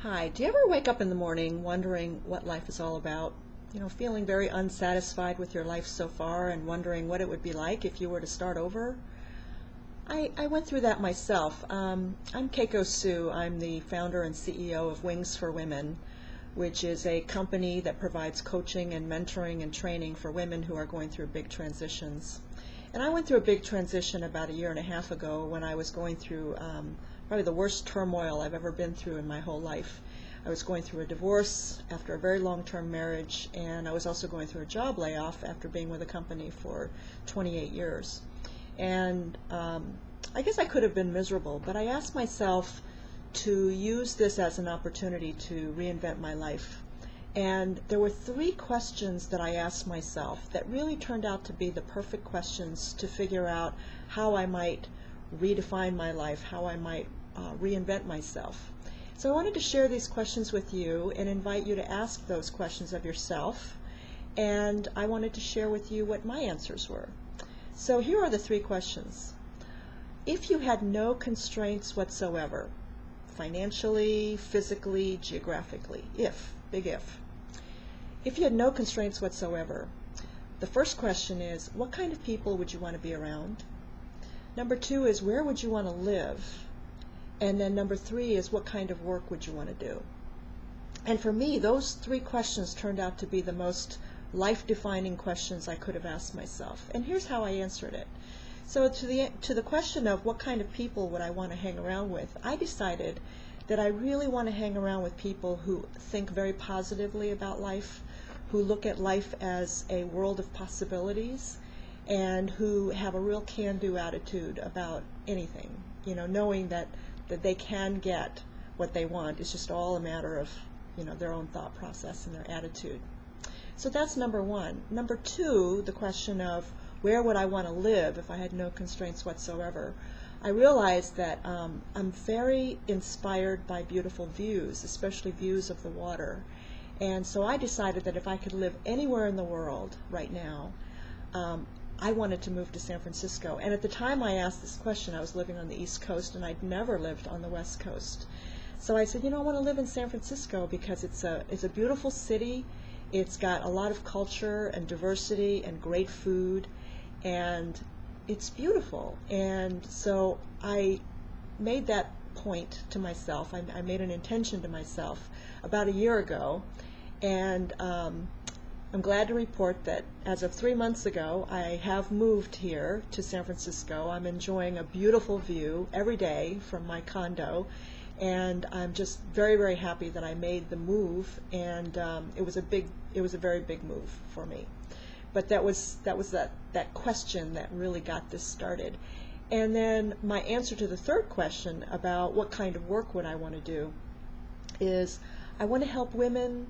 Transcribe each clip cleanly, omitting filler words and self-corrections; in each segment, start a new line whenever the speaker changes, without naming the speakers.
Hi, do you ever wake up in the morning wondering what life is all about? Feeling very unsatisfied with your life so far and wondering what it would be like if you were to start over? I went through that myself. I'm Keiko Sue. I'm the founder and CEO of Wings for Women, which is a company that provides coaching and mentoring and training for women who are going through big transitions. And I went through a big transition about a year and a half ago when I was going through probably the worst turmoil I've ever been through in my whole life. I was going through a divorce after a very long-term marriage, and I was also going through a job layoff after being with a company for 28 years. And I guess I could have been miserable, but I asked myself to use this as an opportunity to reinvent my life. And there were three questions that I asked myself that really turned out to be the perfect questions to figure out how I might redefine my life, how I might reinvent myself. So I wanted to share these questions with you and invite you to ask those questions of yourself. And I wanted to share with you what my answers were. So here are the three questions. If you had no constraints whatsoever, financially, physically, geographically, big if. If you had no constraints whatsoever, the first question is, what kind of people would you want to be around? Number two is, where would you want to live? And then number three is, what kind of work would you want to do? And for me, those three questions turned out to be the most life-defining questions I could have asked myself. And here's how I answered it. So to the question of what kind of people would I want to hang around with, I decided that I really want to hang around with people who think very positively about life, who look at life as a world of possibilities, and who have a real can-do attitude about anything, knowing that they can get what they want. It's just all a matter of their own thought process and their attitude. So that's number one. Number two, the question of where would I want to live if I had no constraints whatsoever. I realized that I'm very inspired by beautiful views, especially views of the water. And so I decided that if I could live anywhere in the world right now, I wanted to move to San Francisco. And at the time I asked this question, I was living on the East Coast, and I'd never lived on the West Coast. So I said, I want to live in San Francisco because it's a beautiful city. It's got a lot of culture and diversity and great food, and it's beautiful. And so I made that point to myself. I made an intention to myself about a year ago, and I'm glad to report that as of 3 months ago, I have moved here to San Francisco. I'm enjoying a beautiful view every day from my condo, and I'm just very, very happy that I made the move. And it was a very big move for me. But that was that question that really got this started. And then my answer to the third question about what kind of work would I want to do is I want to help women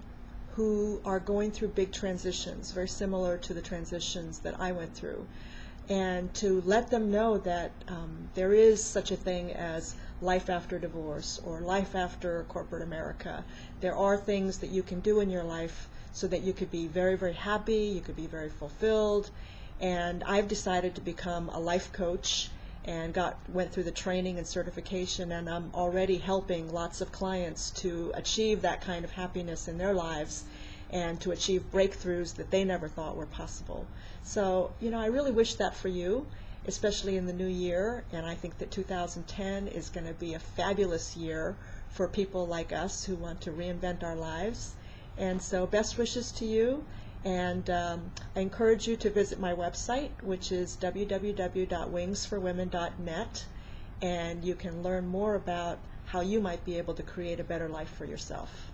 who are going through big transitions, very similar to the transitions that I went through, and to let them know that there is such a thing as life after divorce or life after corporate America. There are things that you can do in your life so that you could be very, very happy, you could be very fulfilled. And I've decided to become a life coach and went through the training and certification, and I'm already helping lots of clients to achieve that kind of happiness in their lives and to achieve breakthroughs that they never thought were possible. So, I really wish that for you, especially in the new year, and I think that 2010 is going to be a fabulous year for people like us who want to reinvent our lives. And so best wishes to you. And I encourage you to visit my website, which is www.wingsforwomen.net, and you can learn more about how you might be able to create a better life for yourself.